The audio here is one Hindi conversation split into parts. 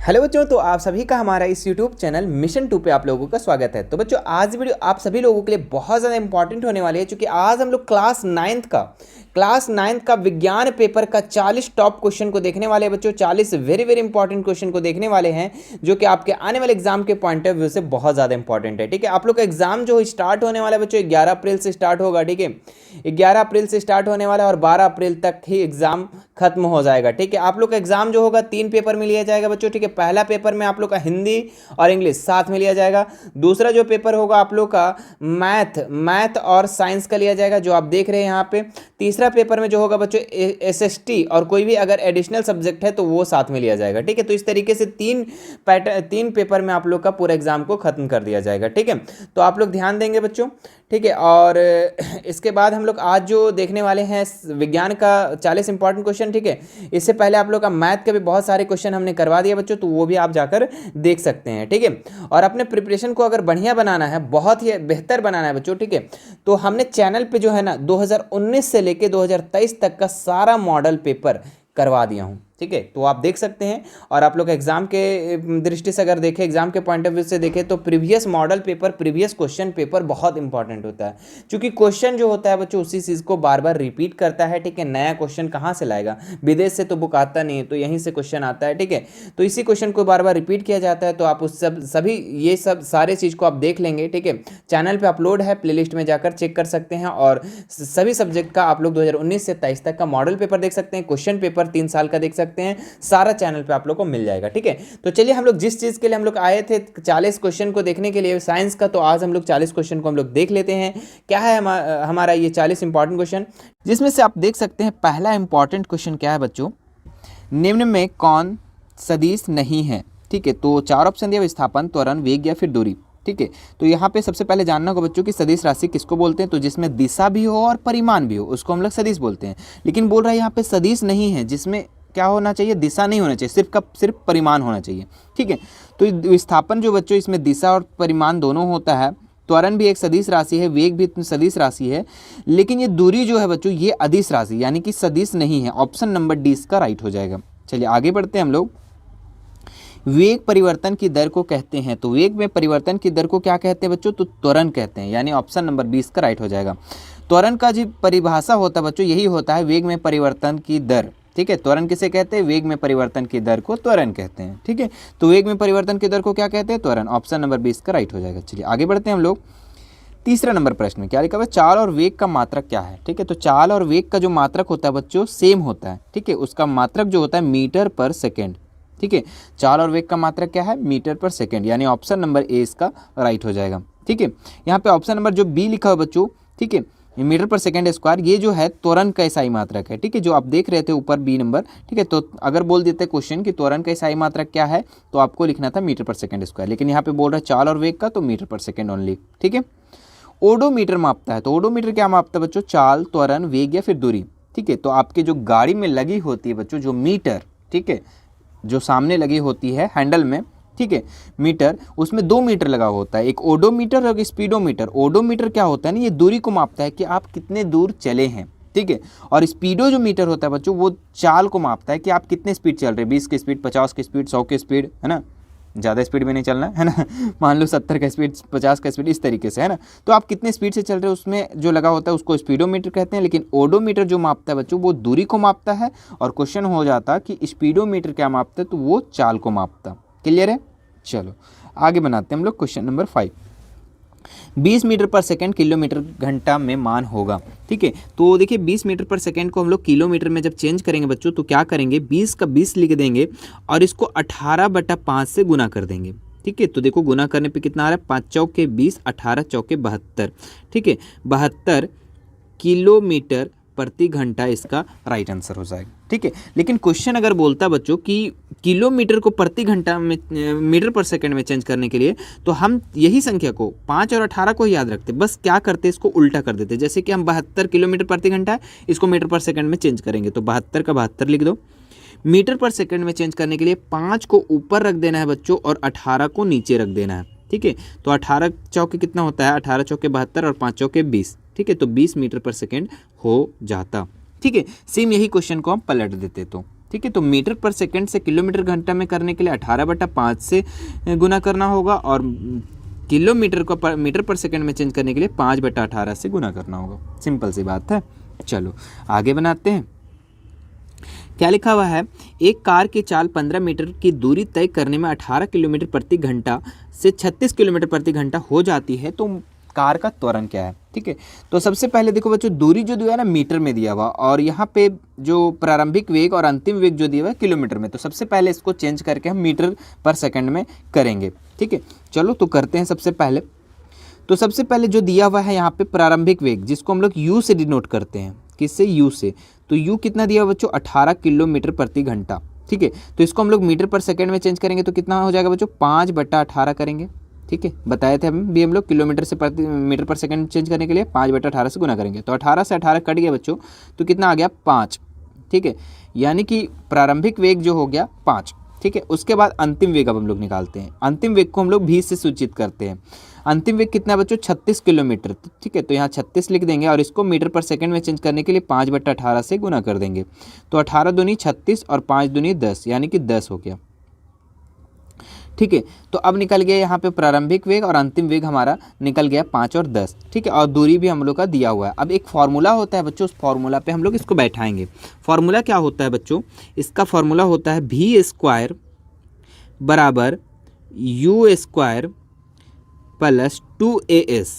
हेलो बच्चों, तो आप सभी का हमारा इस यूट्यूब चैनल मिशन 2 पे आप लोगों का स्वागत है। तो बच्चों, आज वीडियो आप सभी लोगों के लिए बहुत ज़्यादा इंपॉर्टेंट होने वाली है, क्योंकि आज हम लोग क्लास नाइन्थ का विज्ञान पेपर का 40 टॉप क्वेश्चन को देखने वाले हैं बच्चों। 40 वेरी वेरी इंपॉर्टेंट क्वेश्चन को देखने वाले हैं, जो कि आपके आने वाले एग्जाम के पॉइंट ऑफ व्यू से बहुत ज़्यादा इंपॉर्टेंट है। ठीक है, आप लोग का एग्जाम जो स्टार्ट होने वाला है बच्चों 11 अप्रैल से स्टार्ट होगा। ठीक है, 11 अप्रैल से स्टार्ट होने वाला है और 12 अप्रैल तक ही एग्जाम खत्म हो जाएगा। ठीक है, आप लोग का एग्जाम जो होगा 3 पेपर में लिया जाएगा बच्चों। ठीक है, पहला पेपर में आप लोग का हिंदी और इंग्लिश साथ में लिया जाएगा। दूसरा जो पेपर होगा आप लोग का मैथ और साइंस का लिया जाएगा, जो आप देख रहे हैं यहाँ पे। तीसरा पेपर में जो होगा बच्चों एसएसटी और कोई भी अगर एडिशनल सब्जेक्ट है तो वो साथ में लिया जाएगा। ठीक है, तो इस तरीके से तीन पेपर में आप लोग का पूरा एग्जाम को खत्म कर दिया जाएगा। ठीक है, तो आप लोग ध्यान देंगे बच्चों। ठीक है, और इसके बाद हम लोग आज जो देखने वाले हैं विज्ञान का 40 इंपॉर्टेंट क्वेश्चन। ठीक है, इससे पहले आप लोग का मैथ के भी बहुत सारे क्वेश्चन हमने करवा दिया बच्चों, तो वो भी आप जाकर देख सकते हैं। ठीक है, और अपने प्रिपरेशन को अगर बढ़िया बनाना है, बहुत ही बेहतर बनाना है बच्चों, ठीक है, तो हमने चैनल पे जो है ना 2019 से लेके 2023 तक का सारा मॉडल पेपर करवा दिया हूँ। ठीक है, तो आप देख सकते हैं। और आप लोग एग्जाम के दृष्टि से अगर देखें, एग्जाम के पॉइंट ऑफ व्यू से देखें, तो previous model paper, previous question paper बहुत इंपॉर्टेंट होता है, क्योंकि क्वेश्चन जो होता है बच्चों उसी चीज़ को बार बार रिपीट करता है। ठीक है, नया क्वेश्चन कहाँ से लाएगा, विदेश से तो बुक आता नहीं है, तो यहीं से क्वेश्चन आता है। ठीक है, तो इसी क्वेश्चन को बार बार रिपीट किया जाता है, तो आप उस सभी सारे चीज़ को आप देख लेंगे। ठीक है, चैनल पर अपलोड है, प्लेलिस्ट में जाकर चेक कर सकते हैं, और सभी सब्जेक्ट का आप लोग 2019 से 23 तक का मॉडल पेपर देख सकते हैं, क्वेश्चन पेपर 3 साल का देख सकते हैं, सारा चैनल पे आप लोग को मिल जाएगा। ठीक है, तो चलिए हम लोग जिस चीज के लिए हम लोग आए थे 40 क्वेश्चन को देखने के लिए साइंस का, तो आज हम लोग 40 क्वेश्चन को हम लोग देख लेते हैं। क्या है हमारा ये 40 इंपॉर्टेंट क्वेश्चन, जिसमें से आप देख सकते हैं पहला इंपॉर्टेंट क्वेश्चन क्या है बच्चों, निम्न में कौन सदिश नहीं है। ठीक है, तो 4 ऑप्शन दिया, विस्थापन, त्वरण, वेग या फिर दूरी। ठीक है, तो यहाँ पे सबसे पहले जानना होगा बच्चों कि सदिश राशि किसको बोलते हैं, तो जिसमें दिशा भी हो और परिमाण भी हो उसको हम लोग सदिश बोलते हैं। लेकिन बोल रहा है यहाँ पे सदिश नहीं है, जिसमें क्या होना चाहिए, दिशा नहीं होना चाहिए, सिर्फ परिमाण होना चाहिए। ठीक है, तो विस्थापन जो बच्चों इसमें दिशा और परिमाण दोनों होता है। त्वरण भी एक सदिश राशि है, वेग भी सदिश राशि है, लेकिन ये दूरी जो है बच्चों ये अदिश राशि यानी कि सदिश नहीं है। ऑप्शन नंबर डी इसका राइट हो जाएगा। चलिए आगे बढ़ते हैं हम लोग। वेग परिवर्तन की दर को कहते हैं, तो वेग में परिवर्तन की दर को क्या कहते हैं बच्चों, तो त्वरण कहते हैं, यानी ऑप्शन नंबर 20 का राइट हो जाएगा। त्वरण का जो परिभाषा होता है बच्चों यही होता है वेग में परिवर्तन की दर। ठीक है, त्वरण किसे कहते हैं, वेग में परिवर्तन की दर को त्वरण कहते हैं। ठीक है, तो वेग में परिवर्तन की दर को क्या कहते हैं, त्वरण। ऑप्शन नंबर 20 का राइट हो जाएगा। चलिए आगे बढ़ते हैं हम लोग। तीसरा नंबर प्रश्न में क्या लिखा हुआ है, चाल और वेग का मात्रक क्या है। ठीक है, तो चाल और वेग का जो मात्रक होता है बच्चों सेम होता है। ठीक है, उसका मात्रक जो होता है मीटर पर सेकेंड। ठीक है, चाल और वेग का मात्रक क्या है, मीटर पर सेकेंड, यानी ऑप्शन नंबर ए इसका राइट हो जाएगा। ठीक है, यहाँ पे ऑप्शन नंबर जो बी लिखा हुआ बच्चों, ठीक है, मीटर पर सेकेंड स्क्वायर, ये जो है त्वरण का इकाई मात्रक है। ठीक है, जो आप देख रहे थे ऊपर बी नंबर। ठीक है, तो अगर बोल देते क्वेश्चन कि त्वरण का इकाई मात्रक क्या है, तो आपको लिखना था मीटर पर सेकेंड स्क्वायर, लेकिन यहाँ पे बोल रहा है चाल और वेग का, तो मीटर पर सेकेंड ओनली। ठीक है, ओडोमीटर मापता है, तो ओडोमीटर क्या मापता है बच्चों, चाल, त्वरण, वेग या फिर दूरी। ठीक है, तो आपके जो गाड़ी में लगी होती है बच्चों जो मीटर, ठीक है, जो सामने लगी होती है हैंडल में, ठीक है, मीटर, उसमें 2 मीटर लगा होता है, एक ओडोमीटर और एक स्पीडोमीटर। ओडोमीटर क्या होता है ना, ये दूरी को मापता है कि आप कितने दूर चले हैं। ठीक है, और स्पीडो जो मीटर होता है बच्चों वो चाल को मापता है कि आप कितने स्पीड चल रहे हैं, 20 की स्पीड, 50 की स्पीड, 100 की स्पीड, है ना, ज़्यादा स्पीड में नहीं चलना है ना, मान लो 70 का स्पीड, 50 का स्पीड, इस तरीके से, है ना, तो आप कितने स्पीड से चल रहे हैं उसमें जो लगा होता है उसको स्पीडोमीटर कहते हैं। लेकिन ओडोमीटर जो मापता है बच्चों वो दूरी को मापता है, और क्वेश्चन हो जाता कि स्पीडोमीटर क्या मापता है, तो वो चाल को मापता। क्लियर है, चलो आगे बनाते हैं हम लोग question number 5। 20 metre per second kilometre घंटा में मान होगा। ठीक है, तो देखिए 20 मीटर पर सेकंड को हम लोग किलोमीटर में जब चेंज करेंगे बच्चों, तो क्या करेंगे, 20 का 20 लिख देंगे और इसको 18/5 से गुना कर देंगे। ठीक है, तो देखो गुना करने पे कितना आ रहा है, 5 चौके 20, 18 चौके 72। ठीक है, 72 किलोमीटर प्रति घंटा इसका राइट आंसर हो जाएगा। ठीक है, लेकिन क्वेश्चन अगर बोलता बच्चों कि किलोमीटर को प्रति घंटा में मीटर पर सेकंड में चेंज करने के लिए, तो हम यही संख्या को 5 और 18 को ही याद रखते, बस क्या करते इसको उल्टा कर देते। जैसे कि हम 72 किलोमीटर प्रति घंटा है, इसको मीटर पर सेकंड में चेंज करेंगे, तो 72 का 72 लिख दो। मीटर पर सेकंड में चेंज करने के लिए 5 को ऊपर रख देना है बच्चों और 18 को नीचे रख देना है। ठीक है, तो 18 चौके कितना होता है, 18 चौके 72 और 5 चौके 20। ठीक है, तो 20 मीटर पर सेकंड हो जाता। ठीक है, सेम यही क्वेश्चन को हम पलट देते तो। ठीक है। तो मीटर पर सेकंड से किलोमीटर घंटा में करने के लिए 18/5 से गुना करना होगा, और किलोमीटर को मीटर पर सेकंड में चेंज करने के लिए 5/18 से गुना करना होगा। सिंपल सी बात है। चलो आगे बनाते हैं। क्या लिखा हुआ है, एक कार की चाल 15 मीटर की दूरी तय करने में 18 किलोमीटर प्रति घंटा से 36 किलोमीटर प्रति घंटा हो जाती है, तो कार का त्वरण क्या है। ठीक है, तो सबसे पहले देखो बच्चों, दूरी जो दिया है ना मीटर में दिया हुआ, और यहाँ पे जो प्रारंभिक वेग और अंतिम वेग जो दिया हुआ है किलोमीटर में, तो सबसे पहले इसको चेंज करके हम मीटर पर सेकंड में करेंगे। ठीक है, चलो तो करते हैं। सबसे पहले तो सबसे पहले जो दिया हुआ है यहाँ पे प्रारंभिक वेग, जिसको हम लोग यू से डिनोट करते हैं। किससे? यू से। तो यू कितना दिया हुआ बच्चों? 18 किलोमीटर प्रति घंटा। ठीक है, तो इसको हम लोग मीटर पर सेकंड में चेंज करेंगे तो कितना हो जाएगा बच्चों? 5/18 करेंगे। ठीक है, बताए थे हम लोग किलोमीटर से प्रति मीटर पर सेकंड चेंज करने के लिए 5/18 से गुना करेंगे। तो 18 से 18 कट गया बच्चों, तो कितना आ गया? 5। ठीक है, यानी कि प्रारंभिक वेग जो हो गया 5। ठीक है, उसके बाद अंतिम वेग अब हम लोग निकालते हैं। अंतिम वेग को हम लोग भी से सूचित करते हैं। अंतिम वेग कितना बच्चों? 36 किलोमीटर। ठीक है, तो यहाँ 36 लिख देंगे, और इसको मीटर पर सेकंड में चेंज करने के लिए 5/18 से गुना कर देंगे। तो 18 दूनी 36 और 5 दूनी 10, यानी कि 10 हो गया। ठीक है, तो अब निकल गया यहाँ पे प्रारंभिक वेग और अंतिम वेग हमारा निकल गया 5 और 10। ठीक है, और दूरी भी हम लोग का दिया हुआ है। अब एक फार्मूला होता है बच्चों, उस फार्मूला पे हम लोग इसको बैठाएंगे। फार्मूला क्या होता है बच्चों? इसका फार्मूला होता है v² बराबर u² प्लस 2as।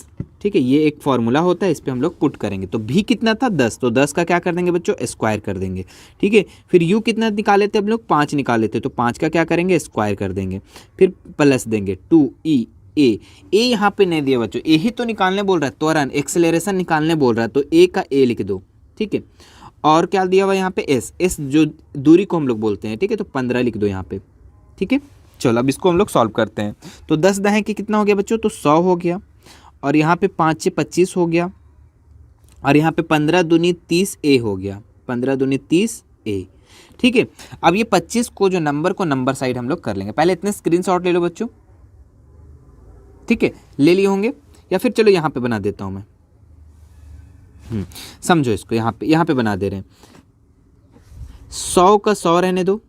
ठीक है, ये एक फार्मूला होता है, इस पर हम लोग पुट करेंगे। तो भी कितना था? 10, तो 10 का क्या कर देंगे बच्चों? स्क्वायर कर देंगे। ठीक है, फिर u कितना निकाले थे हम लोग? 5 निकाले थे, तो 5 का क्या करेंगे? स्क्वायर कर देंगे। फिर प्लस देंगे 2e a यहाँ पे नहीं दिया बच्चों, ए ही तो निकालने बोल रहा है, त्वरण एक्सेलरेशन निकालने बोल रहा है, तो ए का ए लिख दो। ठीक है, और क्या दिया हुआ यहाँ पे? एस जो दूरी को हम लोग बोलते हैं। ठीक है, तो 15 लिख दो यहाँ पे। ठीक है, चलो अब इसको हम लोग सॉल्व करते हैं। तो 10 दहें कि कितना हो गया बच्चों? तो 100 हो गया, और यहाँ पे 5 से 25 हो गया, और यहाँ पे 15 दूनी 30 ए हो गया। 15 दूनी 30 ए। ठीक है, अब ये 25 को जो नंबर को नंबर साइड हम लोग कर लेंगे। पहले इतने स्क्रीनशॉट ले लो बच्चों। ठीक है, ले लिए होंगे, या फिर चलो यहाँ पे बना देता हूँ मैं। समझो इसको, यहाँ पे बना दे रहे हैं। 100 का 100 रहने दो,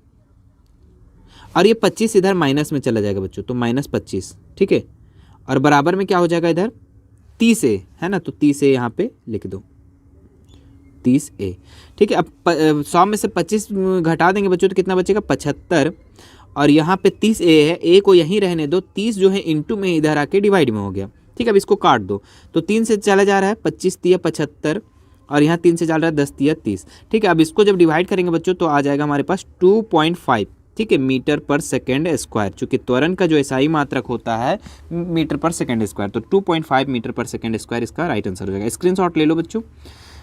और ये 25 इधर माइनस में चला जाएगा बच्चों, तो -25। ठीक है, और बराबर में क्या हो जाएगा? इधर 30a है ना, तो 30a यहाँ पे लिख दो, 30a। ठीक है, अब 100 में से 25 घटा देंगे बच्चों, तो कितना बचेगा? 75, और यहाँ पे 30a है, a को यहीं रहने दो। 30 जो है इंटू में इधर आके डिवाइड में हो गया। ठीक है, अब इसको काट दो, तो 3 से चला जा रहा है, 25 तिया 75, और यहाँ 3 से चल रहा है 10 तिया 30। ठीक है, अब इसको जब डिवाइड करेंगे बच्चों, तो आ जाएगा हमारे पास 2.5। ठीक है, मीटर पर सेकेंड स्क्वायर, चूँकि त्वरण का जो एसआई मात्रक होता है मीटर पर सेकेंड स्क्वायर, तो 2.5 मीटर पर सेकेंड स्क्वायर इसका राइट आंसर हो जाएगा। स्क्रीनशॉट ले लो बच्चों।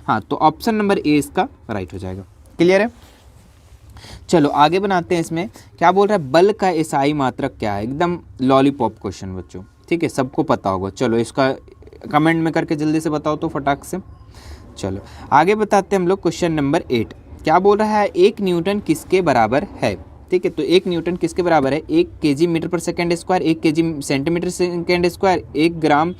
हाँ, तो ऑप्शन नंबर ए इसका राइट हो जाएगा। क्लियर है? चलो आगे बनाते हैं। इसमें क्या बोल रहा है? बल का एसआई मात्रक क्या है? एकदम लॉलीपॉप क्वेश्चन बच्चों। ठीक है, सबको पता होगा। चलो इसका कमेंट में करके जल्दी से बताओ तो फटाक से। चलो आगे बताते हैं हम लोग। क्वेश्चन नंबर 8 क्या बोल रहा है? 1 न्यूटन किसके बराबर है? ठीक है, तो 1 न्यूटन किसके बराबर है? 1 kg metre per second square, 1 kg centimetre second square, 1 gram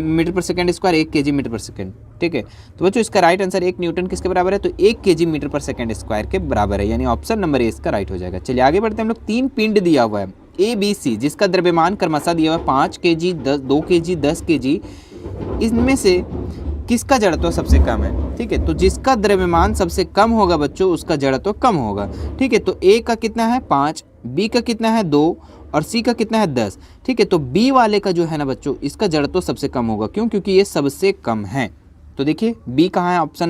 metre per second square, 1 kg metre per second. ठीक है, तो बच्चों इसका राइट आंसर 1 न्यूटन किसके बराबर है? तो 1 kg metre per second square के बराबर है, यानी ऑप्शन नंबर ए इसका राइट हो जाएगा। चलिए आगे बढ़ते हैं हम लोग। 3 पिंड दिया हुआ है ए बी सी, जिसका द्रव्यमान क्रमशः दिया हुआ है 5 kg, 2 kg, 10 kg। इनमें से किसका जड़त्व सबसे कम है? ठीक है, तो जिसका द्रव्यमान सबसे कम होगा बच्चों, उसका जड़त्व कम होगा। ठीक है, तो ए का कितना है? 5, बी का कितना है? 2, और सी का कितना है? 10। ठीक है, तो बी वाले का जो है ना बच्चों, इसका जड़त्व सबसे कम होगा। क्यों? क्योंकि ये सबसे कम है। तो देखिए बी कहाँ है? ऑप्शन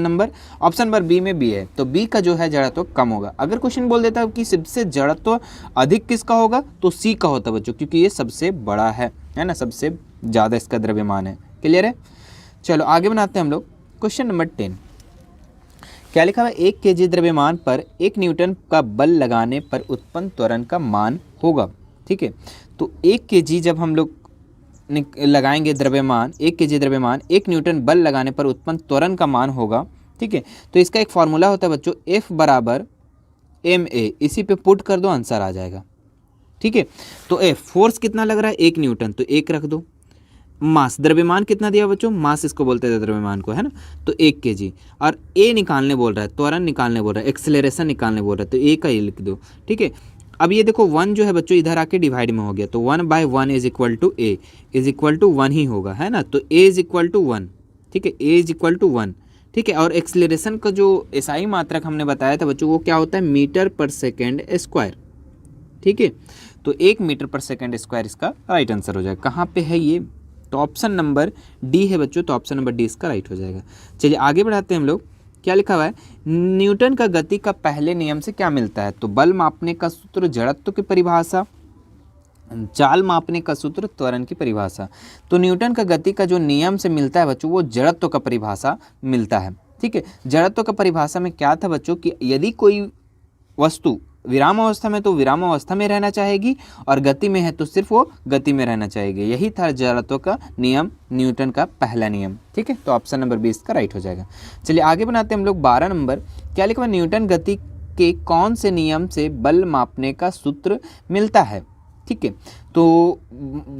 नंबर बी में बी है, तो बी का जो है जड़त्व कम होगा। अगर क्वेश्चन बोल देता है कि सबसे जड़त्व अधिक किसका होगा, तो सी का होता बच्चों, क्योंकि ये सबसे बड़ा है ना, सबसे ज़्यादा इसका द्रव्यमान है। क्लियर है? चलो आगे बनाते हैं हम लोग। क्वेश्चन नंबर 10 क्या लिखा हुआ है? 1 kg द्रव्यमान पर 1 न्यूटन का बल लगाने पर उत्पन्न त्वरण का मान होगा। ठीक है, तो 1 kg जब हम लोग लगाएंगे द्रव्यमान, 1 kg द्रव्यमान 1 न्यूटन बल लगाने पर उत्पन्न त्वरण का मान होगा। ठीक है, तो इसका एक फॉर्मूला होता है बच्चों, F बराबर ma। इसी पे पुट कर दो, आंसर आ जाएगा। ठीक है, तो F फोर्स कितना लग रहा है? 1 न्यूटन, तो 1 रख दो। मास, द्रव्यमान कितना दिया बच्चों, मास इसको बोलते हैं द्रव्यमान को, है ना, तो 1 kg। और ए निकालने बोल रहा है, त्वरण निकालने बोल रहा है, एक्सेलरेशन निकालने बोल रहा है, तो ए का ये लिख दो, ठीक है। अब ये देखो 1 जो है बच्चों इधर आके डिवाइड में हो गया, तो 1/1 is equal to a, is equal to 1 ही होगा, है ना, तो ए इज इक्वल टू 1, ठीक है, ए इज इक्वल टू 1, ठीक है। और एक्सेलरेशन का जो एसआई मात्रक हमने बताया था बच्चों, वो क्या होता है, मीटर पर सेकेंड स्क्वायर, ठीक है। तो 1 मीटर पर सेकेंड स्क्वायर इसका राइट आंसर हो जाएगा। कहाँ पे है ये, तो ऑप्शन नंबर डी है बच्चों, तो ऑप्शन नंबर डी इसका राइट हो जाएगा। चलिए आगे बढ़ाते हैं हम लोग, क्या लिखा हुआ है, न्यूटन का गति का पहले नियम से क्या मिलता है, तो बल मापने का सूत्र, जड़त्व की परिभाषा, चाल मापने का सूत्र, त्वरण की परिभाषा। तो न्यूटन का गति का जो नियम से मिलता है बच्चों, वो जड़त्व का परिभाषा मिलता है, ठीक है। जड़त्व का परिभाषा में क्या था बच्चों कि यदि कोई वस्तु विराम अवस्था में तो विराम अवस्था में रहना चाहेगी, और गति में है तो सिर्फ वो गति में रहना चाहेगी। यही था जड़त्व का नियम, न्यूटन का पहला नियम, ठीक है। तो ऑप्शन नंबर 20 का राइट हो जाएगा। चलिए आगे बनाते हैं हम लोग 12 नंबर, क्या लिखा है, न्यूटन गति के कौन से नियम से बल मापने का सूत्र मिलता है, ठीक है। तो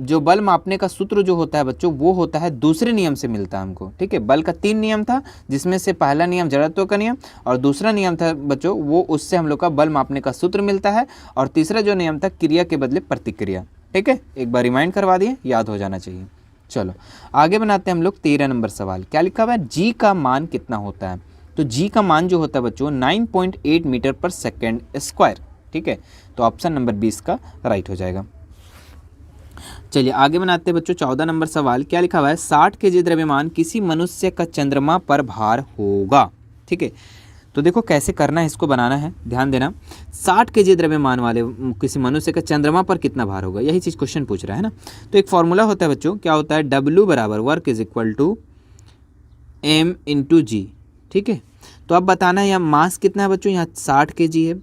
जो बल मापने का सूत्र जो होता है बच्चों, वो होता है दूसरे नियम से मिलता है हमको, ठीक है। बल का 3 नियम था, जिसमें से पहला नियम जड़त्व का नियम, और दूसरा नियम था बच्चों वो, उससे हम लोग का बल मापने का सूत्र मिलता है, और तीसरा जो नियम था क्रिया के बदले प्रतिक्रिया, ठीक है। एक बार रिमाइंड करवा दिए, याद हो जाना चाहिए। चलो आगे बनाते हैं हम लोग 13 नंबर सवाल, क्या लिखा हुआ है, जी का मान कितना होता है, तो जी का मान जो होता है बच्चों 9.8 मीटर पर सेकेंड स्क्वायर, ठीक है। तो ऑप्शन नंबर 20 का राइट हो जाएगा। चलिए आगे बनाते हैं बच्चों 14 नंबर सवाल, क्या लिखा हुआ है, 60 kg द्रव्यमान किसी मनुष्य का चंद्रमा पर भार होगा, ठीक है। तो देखो कैसे करना है, इसको बनाना है, ध्यान देना। 60 kg द्रव्यमान वाले किसी मनुष्य का चंद्रमा पर कितना भार होगा, यही चीज़ क्वेश्चन पूछ रहा है ना। तो एक फॉर्मूला होता है बच्चों, क्या होता है, W बराबर work is equal to M into g, ठीक है। तो अब बताना है यहाँ मास कितना है बच्चों, यहाँ 60 kg है,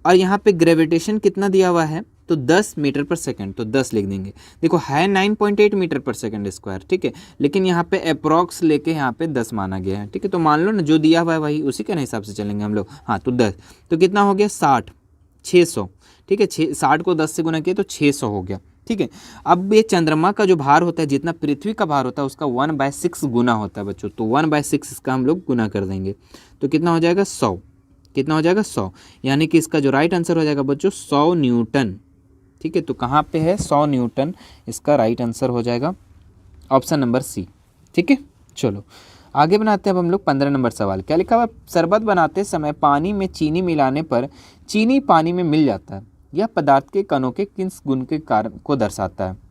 और यहाँ पे ग्रेविटेशन कितना दिया हुआ है, तो 10 मीटर पर सेकंड, तो 10 लिख देंगे। देखो है 9.8 मीटर पर सेकंड स्क्वायर, ठीक है, लेकिन यहाँ पे अप्रॉक्स लेके यहाँ पे 10 माना गया है, ठीक है। तो मान लो ना जो दिया हुआ है वही, उसी के हिसाब से चलेंगे हम लोग। हाँ तो 10, तो कितना हो गया 60, 600, ठीक है। 60 को 10 से गुना किया तो 600 हो गया, ठीक है। अब ये चंद्रमा का जो भार होता है, जितना पृथ्वी का भार होता है उसका 1/6 गुना होता है बच्चों, तो 1/6 इसका हम लोग गुना कर देंगे, तो कितना हो जाएगा 100, कितना हो जाएगा 100, यानी कि इसका जो राइट आंसर हो जाएगा बच्चों 100 न्यूटन, ठीक है। तो कहाँ पे है 100 न्यूटन, इसका राइट आंसर हो जाएगा ऑप्शन नंबर सी, ठीक है। चलो आगे बनाते हैं अब हम लोग 15 नंबर सवाल, क्या लिखा हुआ, शरबत बनाते समय पानी में चीनी मिलाने पर चीनी पानी में मिल जाता है, यह पदार्थ के कणों के किस गुण के कारण को दर्शाता है।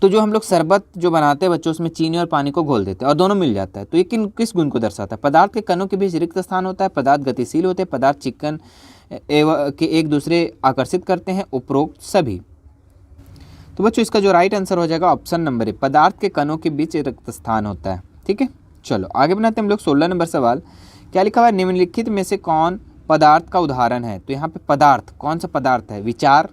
तो जो हम लोग शरबत जो बनाते हैं बच्चों, उसमें चीनी और पानी को घोल देते हैं और दोनों मिल जाता है, तो ये किस गुण को दर्शाता है, पदार्थ के कणों के बीच रिक्त स्थान होता है, पदार्थ गतिशील होते हैं, पदार्थ चिकन के एक दूसरे आकर्षित करते हैं, उपरोक्त सभी। तो बच्चों इसका जो राइट आंसर हो जाएगा ऑप्शन नंबर ए, पदार्थ के कणों के बीच रिक्त स्थान होता है, ठीक है। चलो आगे बनाते हैं हम लोग 16 नंबर सवाल, क्या लिखा हुआ है, निम्नलिखित में से कौन पदार्थ का उदाहरण है। तो यहाँ पे पदार्थ कौन सा पदार्थ है, विचार,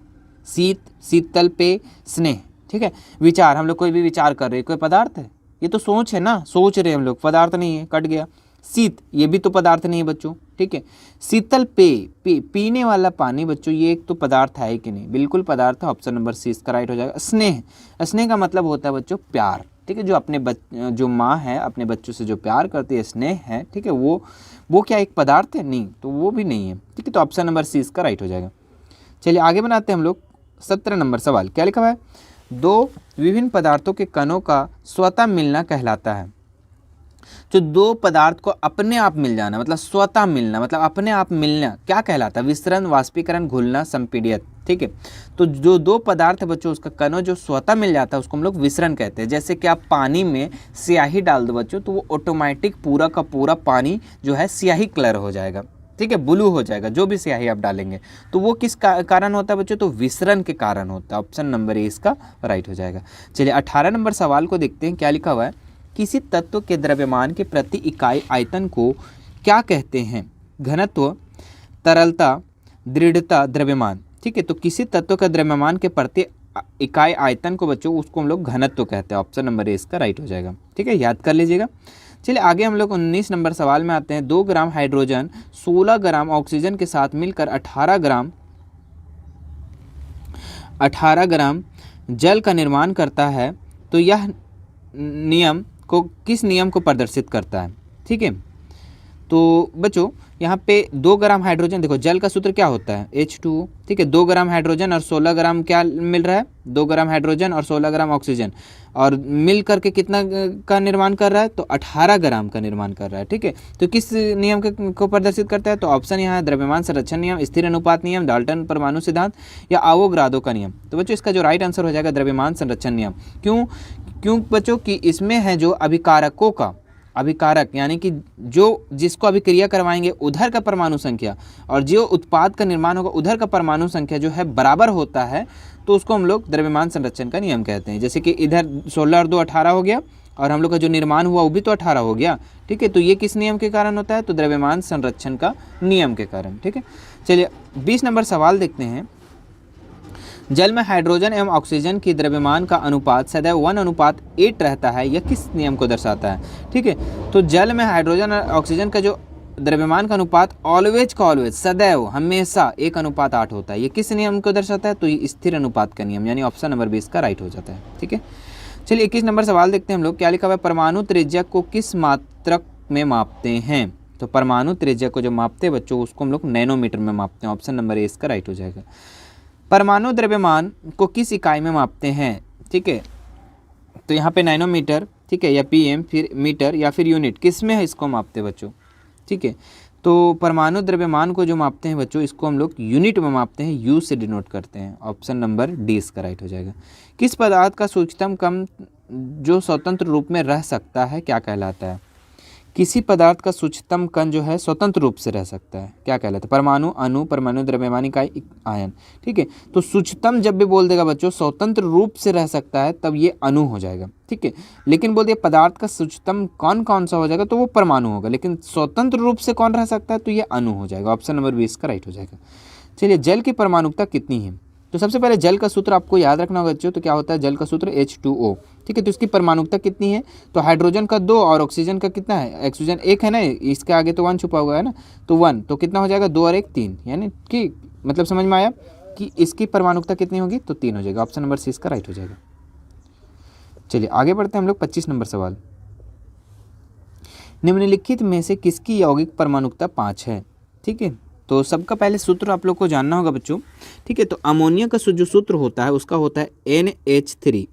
शीत, शीतल पेय, स्नेह, ठीक है। विचार, हम लोग कोई भी विचार कर रहे हैं, कोई पदार्थ है, ये तो सोच है ना, सोच रहे हम लोग, पदार्थ नहीं है, कट गया। शीत, ये भी तो पदार्थ नहीं है बच्चों, ठीक है। शीतल पेय, पीने वाला पानी बच्चों, ये एक तो पदार्थ है कि नहीं, बिल्कुल पदार्थ है, ऑप्शन नंबर सी इसका राइट हो जाएगा। स्नेह, स्नेह का मतलब होता है बच्चों प्यार, ठीक है। जो अपने जो माँ है अपने बच्चों से जो प्यार करती है, स्नेह है, ठीक है, वो क्या एक पदार्थ है, नहीं, तो वो भी नहीं है, ठीक है। तो ऑप्शन नंबर सी इसका राइट हो जाएगा। चलिए आगे बनाते हैं हम लोग 17 नंबर सवाल, क्या लिखा हुआ है, दो विभिन्न पदार्थों के कणों का स्वतः मिलना कहलाता है। जो दो पदार्थ को अपने आप मिल जाना, मतलब स्वतः मिलना, मतलब अपने आप मिलना क्या कहलाता है, विसरण, वाष्पीकरण, घुलना, संपीड़ित, ठीक है। तो जो दो पदार्थ है बच्चों, उसका कणों जो स्वतः मिल जाता है उसको हम लोग विसरण कहते हैं। जैसे कि आप पानी में स्याही डाल दो बच्चों, तो वो ऑटोमेटिक पूरा का पूरा पानी जो है स्याही कलर हो जाएगा, ठीक है, ब्लू हो जाएगा, जो भी स्याही आप डालेंगे। तो वो किस कारण होता है बच्चों, तो विसरण के कारण होता है, ऑप्शन नंबर ए इसका राइट हो जाएगा। चलिए 18 नंबर सवाल को देखते हैं, क्या लिखा हुआ है, किसी तत्व के द्रव्यमान के प्रति इकाई आयतन को क्या कहते हैं, घनत्व, तरलता, दृढ़ता, द्रव्यमान, ठीक है। तो किसी तत्व का द्रव्यमान के प्रति इकाई आयतन को बच्चों, उसको हम लोग घनत्व कहते हैं, ऑप्शन नंबर ए इसका राइट हो जाएगा, ठीक है, याद कर लीजिएगा। चलिए आगे हम लोग 19 नंबर सवाल में आते हैं, 2 ग्राम हाइड्रोजन 16 ग्राम ऑक्सीजन के साथ मिलकर 18 ग्राम जल का निर्माण करता है, तो यह नियम को किस नियम को प्रदर्शित करता है? ठीक है, तो बच्चों यहाँ पे 2 ग्राम हाइड्रोजन, देखो जल का सूत्र क्या होता है H2O, ठीक है। 2 ग्राम हाइड्रोजन और 16 ग्राम क्या मिल रहा है? 2 ग्राम हाइड्रोजन और 16 ग्राम ऑक्सीजन, और मिल करके कितना का निर्माण कर रहा है? तो 18 ग्राम का निर्माण कर रहा है, ठीक है। तो किस नियम को प्रदर्शित करता है? तो ऑप्शन यहाँ है द्रव्यमान संरक्षण नियम, स्थिर अनुपात नियम, डाल्टन परमाणु सिद्धांत या आवोगाद्रो का नियम। तो बच्चों इसका जो राइट आंसर हो जाएगा द्रव्यमान संरक्षण नियम। क्यों बच्चों कि इसमें है जो अभिकारकों का, अभिकारक यानी कि जो जिसको अभिक्रिया करवाएंगे उधर का परमाणु संख्या और जो उत्पाद का निर्माण होगा उधर का परमाणु संख्या जो है बराबर होता है, तो उसको हम लोग द्रव्यमान संरक्षण का नियम कहते हैं। जैसे कि इधर 16 और 2 18 हो गया, और हम लोग का जो निर्माण हुआ वो भी तो 18 हो गया, ठीक है। तो ये किस नियम के कारण होता है? तो द्रव्यमान संरक्षण का नियम के कारण, ठीक है। चलिए 20 नंबर सवाल देखते हैं। जल में हाइड्रोजन एवं ऑक्सीजन की द्रव्यमान का अनुपात सदैव 1:8 रहता है, यह किस नियम को दर्शाता है? ठीक है, तो जल में हाइड्रोजन और ऑक्सीजन का जो द्रव्यमान का अनुपात ऑलवेज सदैव हमेशा 1:8 होता है, ये किस नियम को दर्शाता है? तो ये स्थिर अनुपात का नियम, यानी ऑप्शन नंबर 20 का राइट हो जाता है, ठीक है। चलिए 21 नंबर सवाल देखते हैं हम लोग। क्या लिखा हुआ है? परमाणु त्रिज्या को किस मात्रक में मापते हैं? तो परमाणु त्रिज्या को जो मापते हैं बच्चों उसको हम लोग नैनोमीटर में मापते हैं, ऑप्शन नंबर ए इसका राइट हो जाएगा। परमाणु द्रव्यमान को किस इकाई में मापते हैं? ठीक है, तो यहाँ पे नैनोमीटर, ठीक है, या पीएम, फिर मीटर या फिर यूनिट, किस में है इसको मापते हैं बच्चों? ठीक है, तो परमाणु द्रव्यमान को जो मापते हैं बच्चों इसको हम लोग यूनिट में मापते हैं, यू से डिनोट करते हैं, ऑप्शन नंबर डी इसका राइट हो जाएगा। किस पदार्थ का सूक्ष्मतम कण जो स्वतंत्र रूप में रह सकता है क्या कहलाता है? किसी पदार्थ का सूक्ष्मतम कण जो है स्वतंत्र रूप से रह सकता है क्या कहलाता है? परमाणु, अणु, परमाणु द्रव्यमान इकाई, आयन, ठीक है। तो सूक्ष्मतम जब भी बोल देगा बच्चों स्वतंत्र रूप से रह सकता है तब ये अणु हो जाएगा, ठीक है। लेकिन बोल दिया पदार्थ का सूक्ष्मतम कण कौन सा हो जाएगा? तो वो परमाणु होगा, लेकिन स्वतंत्र रूप से कौन रह सकता है? तो ये अणु हो जाएगा, ऑप्शन नंबर 20 का राइट हो जाएगा। चलिए जल की परमाणुकता कितनी है? तो सबसे पहले जल का सूत्र आपको याद रखना होगा बच्चों, तो क्या होता है जल का सूत्र H2O, ठीक है। तो इसकी परमाणुकता कितनी है? तो हाइड्रोजन का 2 और ऑक्सीजन का कितना है? ऑक्सीजन 1 है ना, इसके आगे तो 1 छुपा हुआ है ना, तो 1, तो कितना हो जाएगा? 2 और 1 3, यानी कि मतलब समझ में आया कि इसकी परमाणुकता कितनी होगी? तो 3 हो जाएगा, ऑप्शन नंबर सी इसका राइट हो जाएगा। चलिए आगे बढ़ते हैं हम लोग 25 नंबर सवाल। निम्नलिखित में से किसकी यौगिक परमाणुकता 5 है? ठीक है, तो सबका पहले सूत्र आप लोग को जानना होगा बच्चों, ठीक है। तो अमोनिया का जो सूत्र होता है उसका होता है NH3,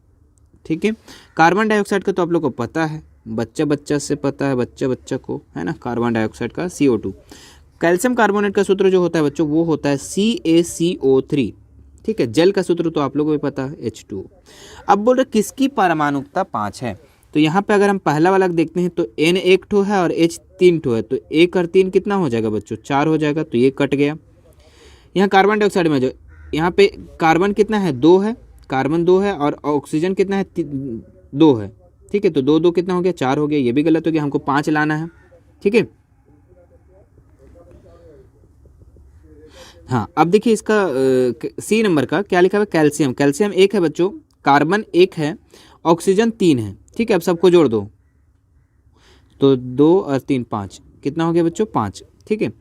ठीक है। कार्बन डाइऑक्साइड का तो आप लोग को पता है, बच्चा से पता है, बच्चा को, है ना, कार्बन डाइऑक्साइड का CO2। कैल्शियम कार्बोनेट का सूत्र जो होता है बच्चों वो होता है CaCO3, ठीक है। जल का सूत्र तो आप लोगों को भी पता है H2O। अब बोल रहे किसकी परमाणुकता 5 है? तो यहाँ पे अगर हम पहला वाला देखते हैं तो N 1 ठो है और H 3 ठो है, तो 1 और 3 कितना हो जाएगा बच्चों? 4 हो जाएगा, तो ये कट गया। यहाँ कार्बन डाइऑक्साइड में जो यहाँ पे कार्बन कितना है? 2 है, कार्बन 2 है, और ऑक्सीजन कितना है? 2 है, ठीक है। तो 2 2 कितना हो गया? 4 हो गया, ये भी गलत हो गया, हमको 5 लाना है, ठीक है। हाँ अब देखिए इसका सी नंबर का क्या लिखा हुआ है? कैल्शियम, कैल्शियम 1 है बच्चों, कार्बन 1 है, ऑक्सीजन 3 है, ठीक है। अब सबको जोड़ दो, तो 2 और 3 5, कितना हो गया बच्चों? 5, ठीक है।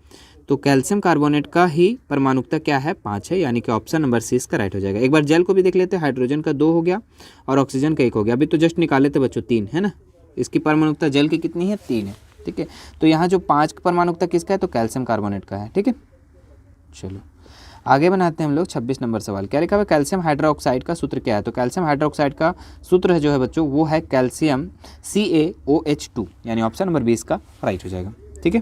तो कैल्शियम कार्बोनेट का ही परमाणुकता क्या है? 5 है, यानी कि ऑप्शन नंबर सी इसका राइट हो जाएगा। एक बार जल को भी देख लेते हैं, हाइड्रोजन का 2 हो गया और ऑक्सीजन का 1 हो गया, अभी तो जस्ट निकाले थे बच्चों 3, है ना। इसकी परमाणुकता जल की कितनी है? 3 है, ठीक है। तो यहाँ जो 5 परमाणुकता किसका है? तो कैल्शियम कार्बोनेट का है, ठीक है। चलो आगे बनाते हैं हम लोग 26 नंबर सवाल। क्या लिखा हुआ है? कैल्शियम हाइड्रोक्साइड का सूत्र क्या है? तो कैल्शियम हाइड्रोक्साइड का सूत्र है जो है बच्चों वो है कैल्शियम CaOH2, यानी ऑप्शन नंबर 20 का राइट हो जाएगा, ठीक है।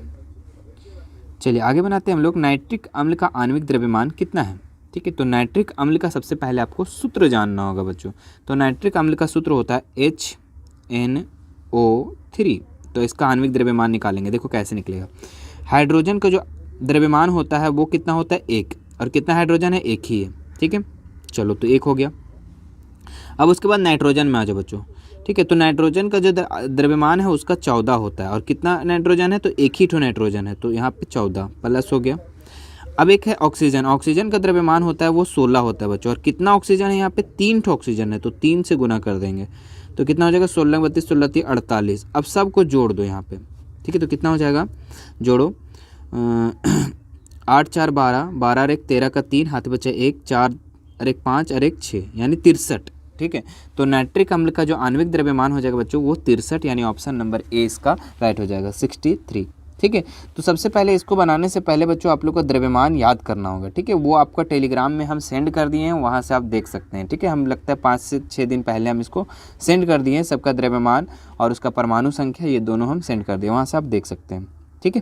चलिए आगे बनाते हैं हम लोग। नाइट्रिक अम्ल का आणविक द्रव्यमान कितना है? ठीक है, तो नाइट्रिक अम्ल का सबसे पहले आपको सूत्र जानना होगा बच्चों। तो नाइट्रिक अम्ल का सूत्र होता है HNO3। तो इसका आणविक द्रव्यमान निकालेंगे, देखो कैसे निकलेगा। हाइड्रोजन का जो द्रव्यमान होता है वो कितना होता है? 1, और कितना हाइड्रोजन है? 1 ही है, ठीक है। चलो तो 1 हो गया। अब उसके बाद नाइट्रोजन में आ जाओ बच्चों, ठीक है। तो नाइट्रोजन का जो द्रव्यमान है उसका 14 होता है, और कितना नाइट्रोजन है? तो 1 ही ठो नाइट्रोजन है, तो यहाँ पे 14 प्लस हो गया। अब एक है ऑक्सीजन, ऑक्सीजन का द्रव्यमान होता है वो 16 होता है बच्चों, और कितना ऑक्सीजन है यहाँ पे? 3 ठो ऑक्सीजन है, तो 3 से गुना कर देंगे, तो कितना हो जाएगा? 16 32 16 3 48। अब सबको जोड़ दो यहाँ पे, ठीक है। तो कितना हो जाएगा? जोड़ो 8 4 12, 12 और 1 13 का 3, हाथ बचा 1, 4 और 1 5 और 1 6, यानी 63, ठीक है। तो नाइट्रिक अम्ल का जो आणविक द्रव्यमान हो जाएगा बच्चों वो 63, यानी ऑप्शन नंबर ए इसका राइट हो जाएगा, 63। ठीक है। तो सबसे पहले इसको बनाने से पहले बच्चों आप लोग को द्रव्यमान याद करना होगा। ठीक है, वो आपका टेलीग्राम में हम सेंड कर दिए हैं, वहाँ से आप देख सकते हैं। ठीक है, हम लगता है 5 से 6 दिन पहले हम इसको सेंड कर दिए हैं, सबका द्रव्यमान और उसका परमाणु संख्या ये दोनों हम सेंड कर दिए, वहाँ से आप देख सकते हैं। ठीक है,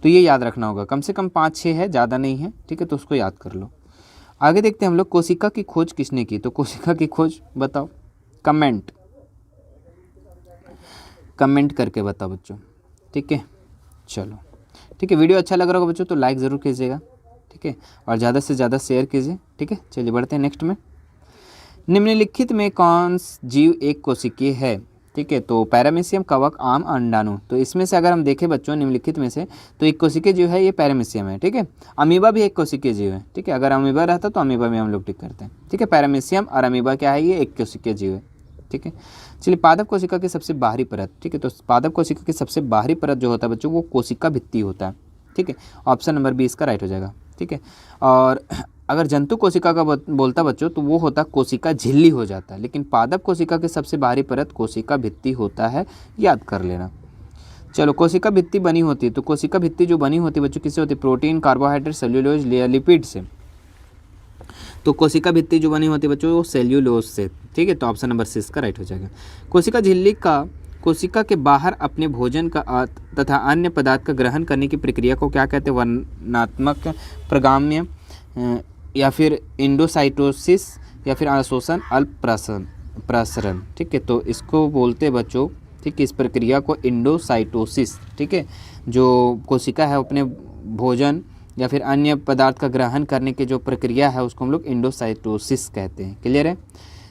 तो ये याद रखना होगा, कम से कम 5-6 है, ज़्यादा नहीं है। ठीक है, तो उसको याद कर लो। आगे देखते हैं हम लोग, कोशिका की खोज किसने की? तो कोशिका की खोज बताओ, कमेंट करके बताओ बच्चों। ठीक है, चलो ठीक है। वीडियो अच्छा लग रहा होगा बच्चों तो लाइक ज़रूर कीजिएगा। ठीक है, और ज़्यादा से ज़्यादा शेयर कीजिए। ठीक है, चलिए बढ़ते हैं नेक्स्ट में। निम्नलिखित में कौन जीव एक कोशिकीय है? ठीक है, तो पैरामीशियम, कवक, आम, अंडाणु। तो इसमें से अगर हम देखें बच्चों निम्नलिखित में से, तो एक कोशिकीय जीव है ये पैरामीशियम है। ठीक है, अमीबा भी एक कोशिकीय जीव है। ठीक है, अगर अमीबा रहता तो अमीबा में हम लोग टिक करते हैं। ठीक है, पैरामीशियम और अमीबा क्या है, ये एक कोशिकीय जीव है। ठीक है, चलिए पादप कोशिका की सबसे बाहरी परत। ठीक है, तो पादप कोशिका की सबसे बाहरी परत जो होता है बच्चों वो कोशिका भित्ति होता है। ठीक है, ऑप्शन नंबर बी इसका राइट हो जाएगा। ठीक है, और अगर जंतु कोशिका का बोलता बच्चों तो वो होता कोशिका झिल्ली हो जाता है, लेकिन पादप कोशिका की सबसे बाहरी परत कोशिका भित्ति होता है, याद कर लेना। चलो, कोशिका भित्ति बनी होती है, तो कोशिका भित्ति जो बनी होती है बच्चों किससे होती है? प्रोटीन, कार्बोहाइड्रेट, सेल्यूलोज, लिपिड से। तो कोशिका भित्ति जो बनी होती है बच्चों वो सेल्यूलोज से। ठीक है, तो ऑप्शन नंबर 6 का राइट हो जाएगा। कोशिका झिल्ली का कोशिका के बाहर अपने भोजन का तथा अन्य पदार्थ का ग्रहण करने की प्रक्रिया को क्या कहते हैं? वर्णनात्मक प्रगाम्य, या फिर इंडोसाइटोसिस, या फिर अवशोषण, अल्प प्रसरण। ठीक है, तो इसको बोलते हैं बच्चों, ठीक है, इस प्रक्रिया को इंडोसाइटोसिस। ठीक है, जो कोशिका है अपने भोजन या फिर अन्य पदार्थ का ग्रहण करने की जो प्रक्रिया है उसको हम लोग इंडोसाइटोसिस कहते हैं। क्लियर है?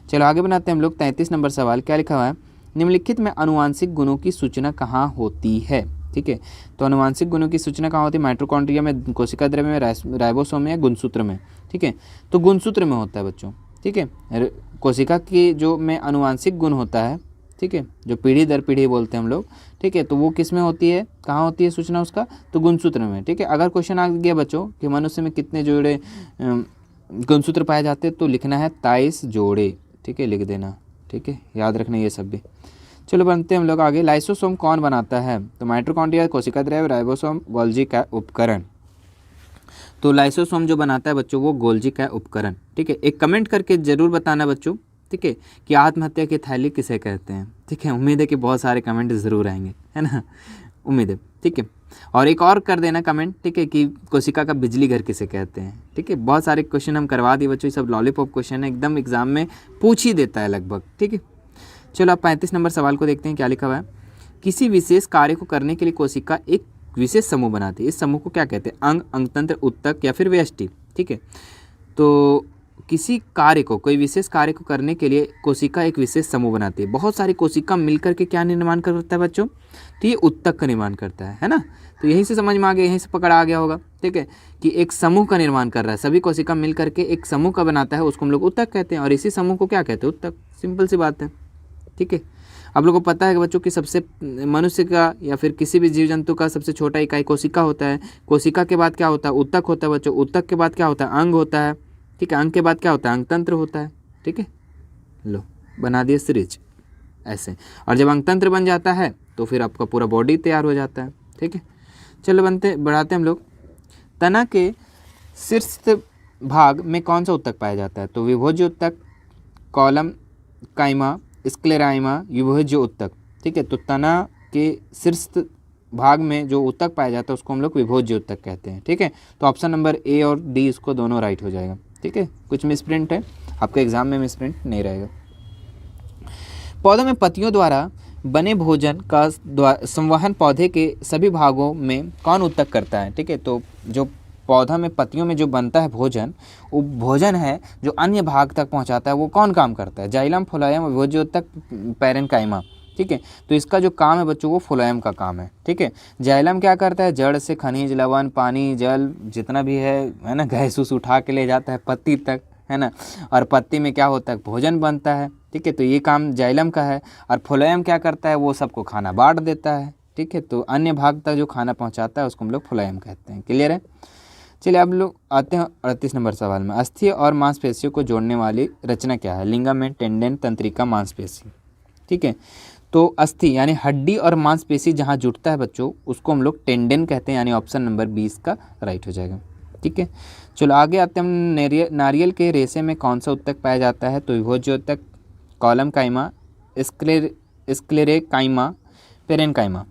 चलो आगे बनाते हैं हम लोग। 33 नंबर सवाल क्या लिखा हुआ है? निम्नलिखित में आनुवांशिक गुणों की सूचना कहाँ होती है? ठीक है, तो आनुवांशिक गुणों की सूचना कहाँ होती है? माइटोकॉन्ड्रिया में, कोशिका द्रव्य में, राइबोसोम में, या गुणसूत्र में। ठीक है, तो गुणसूत्र में होता है बच्चों। ठीक है, कोशिका की जो में आनुवांशिक गुण होता है, ठीक है, जो पीढ़ी दर पीढ़ी बोलते हैं हम लोग। ठीक है, तो वो किस में होती है, कहाँ होती है सूचना उसका? तो गुणसूत्र में। ठीक है, अगर क्वेश्चन आ गया बच्चों कि मनुष्य में कितने जोड़े गुणसूत्र पाए जाते हैं, तो लिखना है 23 जोड़े। ठीक है, लिख देना। ठीक है, याद रखना ये सब भी। चलो बनते हैं हम लोग आगे। लाइसोसोम कौन बनाता है? तो माइटोकॉन्ड्रिया, कोशिका द्रव्य, राइबोसोम, गोल्जी का उपकरण। तो लाइसोसोम जो बनाता है बच्चों वो गोल्जी का उपकरण। ठीक है, एक कमेंट करके जरूर बताना बच्चों। ठीक है, कि आत्महत्या की थैली किसे कहते हैं? ठीक है, उम्मीद है कि बहुत सारे कमेंट ज़रूर आएंगे, है ना, उम्मीद है। ठीक है, और एक और कर देना कमेंट, ठीक है, कि कोशिका का बिजली घर किसे कहते हैं? ठीक है, बहुत सारे क्वेश्चन हम करवा दिए बच्चों, ये सब लॉलीपॉप क्वेश्चन है, एकदम एग्जाम में पूछ ही देता है लगभग। ठीक है, चलो आप 35 नंबर सवाल को देखते हैं, क्या लिखा हुआ है? किसी विशेष कार्य को करने के लिए कोशिका एक विशेष समूह बनाती है, इस समूह को क्या कहते हैं? अंग, अंगतंत्र, उत्तक, या फिर व्यष्टि। ठीक है, तो किसी कार्य को, कोई विशेष कार्य को करने के लिए कोशिका एक विशेष समूह बनाती है। बहुत सारी कोशिका मिलकर के क्या निर्माण करता है बच्चों? तो ये उत्तक का निर्माण करता है ना। तो यहीं से समझ में आ गया, यहीं से पकड़ आ गया होगा। ठीक है, कि एक समूह का निर्माण कर रहा है, सभी कोशिका मिल करके एक समूह का बनाता है, उसको हम लोग उत्तक कहते हैं, और इसी समूह को क्या कहते हैं? उत्तक। सिंपल सी बात है। ठीक है, आप लोगों को पता है कि बच्चों की सबसे, मनुष्य का या फिर किसी भी जीव जंतु का सबसे छोटा इकाई कोशिका होता है। कोशिका के बाद क्या होता है? उत्तक होता है बच्चों। उत्तक के बाद क्या होता है? अंग होता है। ठीक है, अंग के बाद क्या होता है? अंगतंत्र होता है। ठीक है, लो बना दिए सीरीज ऐसे, और जब अंगतंत्र बन जाता है तो फिर आपका पूरा बॉडी तैयार हो जाता है। ठीक है, चलो बढ़ाते हम लोग। तना के शीर्ष भाग में कौन सा उत्तक पाया जाता है? तो विभोज्य उत्तक, कॉलम काइमा, स्क्लेराइमा, विभोज्य उत्तक। ठीक है, तो तना के शीर्ष भाग में जो उत्तक पाया जाता है उसको हम लोग विभोज्य उत्तक कहते हैं। ठीक है, तो ऑप्शन नंबर ए और डी इसको दोनों राइट हो जाएगा। ठीक है, कुछ मिसप्रिंट है, आपके एग्जाम में मिसप्रिंट नहीं रहेगा। पौधों में पत्तियों द्वारा बने भोजन का संवहन पौधे के सभी भागों में कौन उत्तक करता है? ठीक है, तो जो पौधा में पत्तियों में जो बनता है भोजन, वो भोजन है जो अन्य भाग तक पहुंचाता है, वो कौन काम करता है? जाइलम, फ्लोएम, विभोज्य उत्तक, पैरेन्काइमा। ठीक है, तो इसका जो काम है बच्चों वो फ्लोएम का काम है। ठीक है, जाइलम क्या करता है? जड़ से खनिज, लवण, पानी, जल जितना भी है ना, गैस उस उठा के ले जाता है पत्ती तक, है ना, और पत्ती में क्या होता है? भोजन बनता है। ठीक है, तो ये काम जाइलम का है। और फ्लोएम क्या करता है? वो सबको खाना बांट देता है। ठीक है, तो अन्य भाग तक जो खाना पहुँचाता है उसको हम लोग फ्लोएम कहते हैं। क्लियर है? चलिए अब लोग आते हैं 38 नंबर सवाल में। अस्थि और मांसपेशियों को जोड़ने वाली रचना क्या है? लिगामेंट, टेंडन, तंत्रिका, मांसपेशी। ठीक है, तो अस्थि यानी हड्डी और मांसपेशी जहाँ जुटता है बच्चों, उसको हम लोग टेंडन कहते हैं, यानी ऑप्शन नंबर 20 का राइट हो जाएगा। ठीक है, चलो आगे आते हैं हम। नारियल के रेशे में कौन सा उत्तक पाया जाता है? तो विभोज्य उत्तक, कॉलम काइमा, स्क्लेरेकाइमा, पेरेनकाइमा।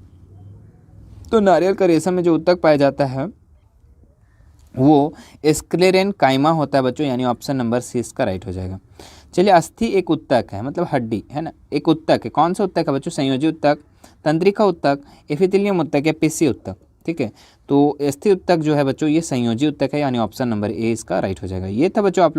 तो नारियल का रेशा में जो उत्तक पाया जाता है वो स्क्लेरेनकाइमा होता है बच्चों, यानी ऑप्शन नंबर सी इसका राइट हो जाएगा। चलिए, अस्थि एक उत्तक है, मतलब हड्डी है ना, एक उत्तक है। कौन सा उत्तक है बच्चों? संयोजी उत्तक, तंत्रिका उत्तक, एपिथेलियम उत्तक या पेशी उत्तक। ठीक है, तो अस्थि उत्तक जो है बच्चों ये संयोजी उत्तक है, यानी ऑप्शन नंबर ए इसका राइट हो जाएगा। ये था बच्चों आप